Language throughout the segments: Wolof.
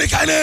kaay ne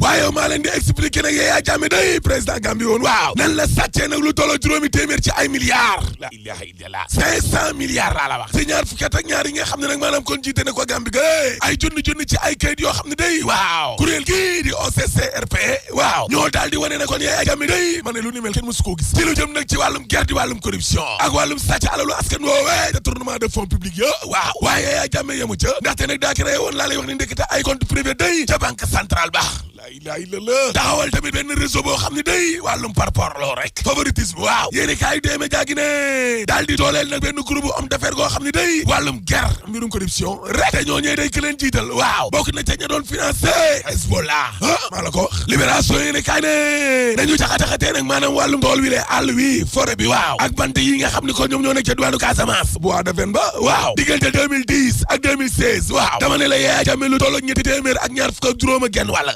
waaye maa leen di expliquer nag Yaya Jammeh day président Gambie woon waaw nan la sàccee nag lu tolloo juróomi téeméer ci ay milliards la ilaha illallah 500 milliards laa la wax te ñaar fukki at ak ñaar yi nga xam ne nag maanaam kon jiite na ko Gambie ga ay junni ci ay kayit yoo xam ne day waaw kuréel gii di OCCRP waaw ñoo daal di wane ne kon Yaya Jammeh day ma ne lu ni mel kenn mësu koo gis ci lu jëm nag ci wàllum guerre di wàllum corruption ak wàllum sàcc alalu askan woowee détournement de fonds publics yo waaw waaye Yaya Jammeh yemu ca ndaxte nag daa créé woon laa lay wax ni ndekete ay compte privé day ca banque centrale ba la ilaha illallah taxawal tamit benn réseau boo xam ne day wàllum parparloo rek favoritisme waaw yéeni kaay déeme jaagi ne daal di dooleel nag benn groupe homme d'affaires goo xam ne day wàllum guerre mbirum corruption rek te ñooñee day ki leen jiital waaw bokk na ca ña doon financé Hezbollah maa la ko libération yéeni kaay ne nañu jaxataxatee nag maanaam wàllum tool wi le àll wi forêt bi waaw ak bant yi nga xam ne ko ñoom ñoo nekk ca diwaanu Casamance bois de ven ba waaw diggante 2010 ak 2016 waaw dama ne la Yaya Jammeh lu toll ak ñetti téeméer ak ñaar fukk ak juróom ak genn wàll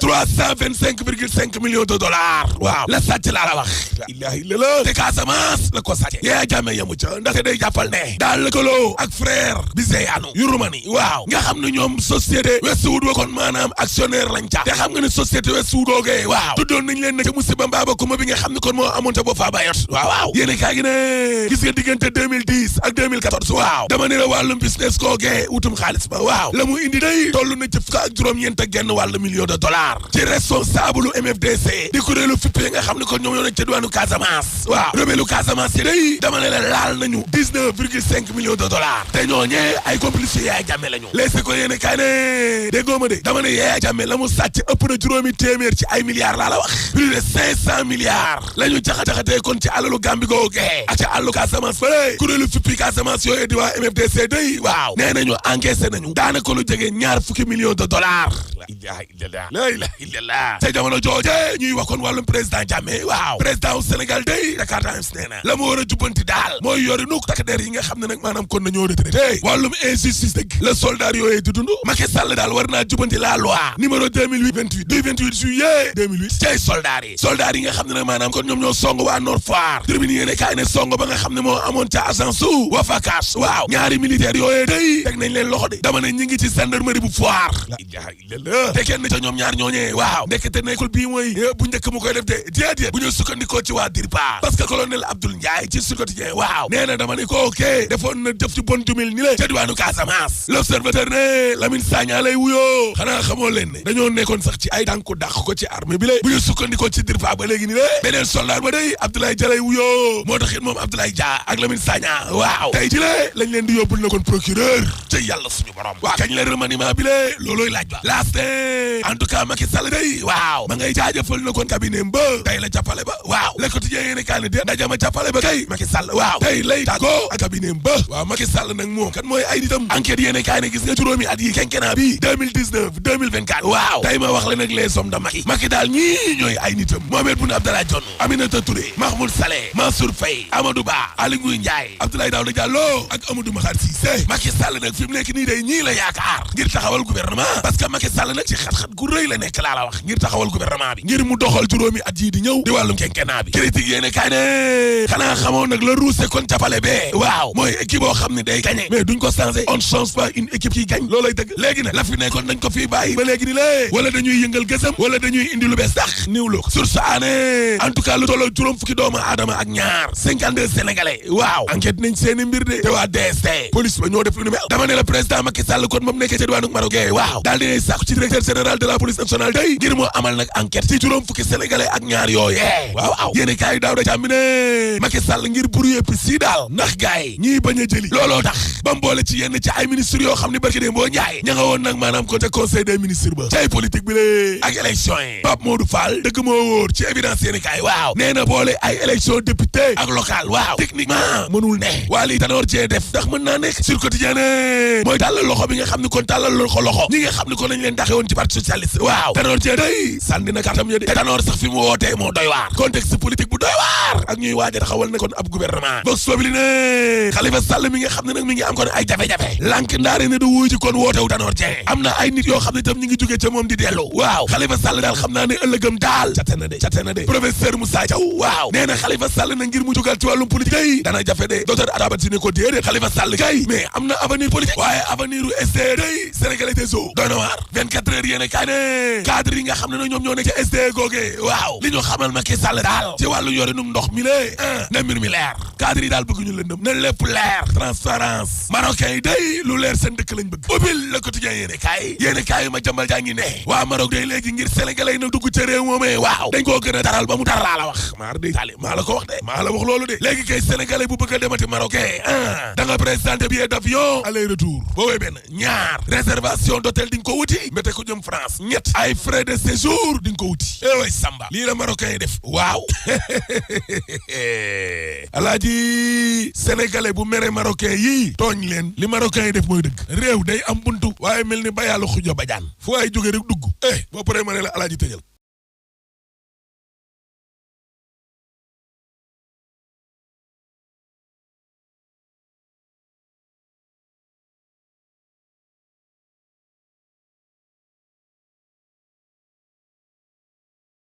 325,5 millions de dollars waaw la sàcc laa la wax la ilaha illallah te Casamance la ko sàcc Yaya Jammeh yamu ca ndaxte day jàppal ne daal lëkkaloo ak frère bi Zeyanu yu Roumanie waaw nga xam ne ñoom société Westwood wa kon maanaam actionnaire lañ ca te xam nga ne société Westwood googee waaw tuddoon nañ leen ne ca musiba mbaaba kuma bi nga xam ne kon moo amoon te boo faa bayot waaw yéene kaa gi ne gis nga diggante 2010 ak 2014 waaw dama ne la wàllum business googee wutum xaalis ba waaw la mu indi day toll na ci fukk ak juróom-ñeent ak genn wàllu million de dollars ci responsable MFDC di kuréelu fippee nga xam ne kon ñoom ñoo nekk ca diwaanu Casamance waaw rebelu Casamance yi day dama ne la laal nañu 19,5 millions de dollars te ñooñee ay complice Yaya Jammeh lañu leesi ko yéene kaay ne déggoo ma de dama ne Yaya Jammeh la mu sàcc ëpp na juróomi téeméer ci ay milliards laa la wax plus de 500 milliards la ñu jaxajaxatee kon ci alalu Gambie googee ak ca àllu Casamance fële kuréelu fippi Casamance yooyu di waa MFDC day waaw nee nañu encaissé nañu daanaka lu jege ñaar fukki millions de dollars la ilaha illallah la ilaha illallah te jamono jooje ñuy waxoon wàllum président Jammeh waaw président wu Sénégal day Dakar Times nee na la mu war a jubbanti daal mooy yori nuk takk der yi nga xam ne nag maanaam kon nañoo retraité wàllum injustice dëgg la soldat yooyu di dund Macky Sall daal war naa jubbanti la loi numéro 2008 du 28 juillet 2008 cay soldat yi nga xam ne nag maanaam kon ñoom ñoo song waa Nord Foire tribune yéene kaay ne song ba nga xam ne moo amoon ca agence su Wafakash waaw ñaari militaire yooyu day teg nañ leen loxo de dama ne ñi ngi ci gendarmerie bu Foire la ilaha illallah te kenn ca ñoom ñaar ñooñee waaw ndekete nekkul bii mooy bu njëkk mu koy def de déedéet bu ñu sukkandikoo ci waa DIRPA parce que colonel Abdoul Ndiaye ci Sud Quotidien waaw nee na dama ne ko ok defoon na def ci bon tumil ni la ca diwaanu Casamance l'observateur ne Lamine Sagna lay wuyoo xanaa xamoo leen ne dañoo nekkoon sax ci ay tànku dàq ko ci armée bi la bu ñu sukkandikoo ci DIRPA ba léegi ni la beneen soldat ba day Abdoulaye Dia lay wuyoo moo tax it moom Abdoulaye Dia ak Lamine Sagna waaw tey ji la lañ leen di yóbbul na kon procureur ca yàlla suñu borom waaw kañ la remaniement bi la loolooy laaj ba last en tout cas Macky Sall day waaw ma ngay jaajëfal na kon cabinet ba tey la jàppale ba waaw Le Quotidien yéene kaa ne de dajama jàppale ba kay Macky Sall waaw tey lay tàggoo ak cabinet ba waaw Macky Sall nag moom kan mooy ay nitam enquête yéene kaa ne gis nga juróomi at yi quinquennat bi 2019 2024 waaw tey ma wax la nag les hommes de Macky daal ñii ñooy ay nitam Mohamed Boun Abdallah Dionne Aminata Touré Mahmoud Saleh Mansour Faye Amadou Ba Aly Ngouille Ndiaye Abdoulaye Daouda Diallo ak Amadou Mahtar Cissé Macky Sall nag fi mu nekk nii day ñii la yaakaar ngir taxawal gouvernement parce que Macky Sall nag ci xat-xat gu rëy la nekk laa la wax ngir taxawal gouvernement bi ngir mu doxal juróomi at yi di ñëw di wàllum quinquennat bi critique yéene kaay ne xanaa xamoon nag la ruuse kon jàppale bee waaw mooy équipe boo xam ne day gagné mais duñ ko changé on change pas une équipe qui gagne loolay dëgg léegi nag la fi nekkoon dañ ko fii bàyyi ba léegi ni lée wala dañuy yëngal gësam wala dañuy indi lu bees sax niw loo ko source aané en tout cas lu tolloo juróom fukki doomu aadama ak ñaar 52 sénégalais waaw enquête nañ seeni mbir de te waa DST police ba ñoo def lu ni mel dama ne la président Macky Sall kon moom nekkee ca diwaanu Maroc waaw daal dinay sàkku ci directeur général de la police nationale day ngir moo amal nag enquête ci juróom fukki sénégalais ak ñaar yooyee waaw yéene kaay daaw da càmm ne Macky Sall ngir brouiller piste yi daal ndax gars yi ñii bañ a jëli looloo tax ba mboole ci yenn ci ay ministres yoo xam ne barki dee boo njaay ña nga woon nag maanaam ko ca conseil des ministres ba ci ay politique bi lée ak élection yi Pape Modou Fall dëgg moo wóor ci évidence yéene kaay waaw nee na boole ay élection député ak local waaw techniquement mënul ne waa lii Tanor Dieng def ndax mën naa nekk sur quotidien mooy tàllal loxo bi nga xam ne kon tàllal loxo ñi nga xam ne kon nañ leen daxe woon ci parti socialiste waaw Tanor Tanor Dieng day sànni na kàttam ya de te Tanor sax fi mu wootee moo doy waar contexte politique bu doy waar ak ñuy waaj a taxawal ne kon ab gouvernement Vox Populi ne Khalifa Sall mi nga xam ne nag mi ngi am kon ay jafe-jafe lànk ndaare ne du wuy ci kon wootewu Tanor Dieng am na ay nit yoo xam ne itam ñi ngi jógee ca moom di dellu waaw Khalifa Sall daal xam naa ne ëllëgam daal cate na de professeur Moussa Diaw waaw nee na Khalifa Sall na ngir mu jógal ci wàllum politique kay dana jafe de docteur Adama ne ko déedéet Khalifa Sall kay mais am na avenir politique waaye avenir u SDE day sénégalais des eaux doy na waar 24 heures yéene kaay ne cadre yi nga xam ne nag ñoom ñoo nekk ci SDE googe waaw li ñu xamal Macky Sall daal ci wàllu yorinum ndox mi lée na mbir mi leer cadre yi daal bëgg ñu lëndëm na lépp leer transparence marocain yi day lu leer seen dëkk lañ bëgg ubbil le quotidien yéene kaay yi ma jambal jaa ngi ne waa Maroc day léegi ngir sénégalais yi nag dugg ca réew moomee waaw dañ koo gën a taral ba mu tar laa la wax maar day tali maa la ko wax de maa la wax loolu de léegi kay sénégalais bu bëgg a demati marocain da nga présenté billet d'avion aller retour boobee benn ñaar réservation d'hôtel di nga ko wuti mbete ko jëm France ñett ay frais de séjour di nga ko wuti way samba lii la marocain yi def waaw alaaji sénégalais bu mere marocain yi tooñ leen li marocain yi def mooy dëgg réew day am buntu waaye mel ni ba yàlla xujo bajaan fu ay jóge rek dugg boo paree ma ne la alaaji tëjal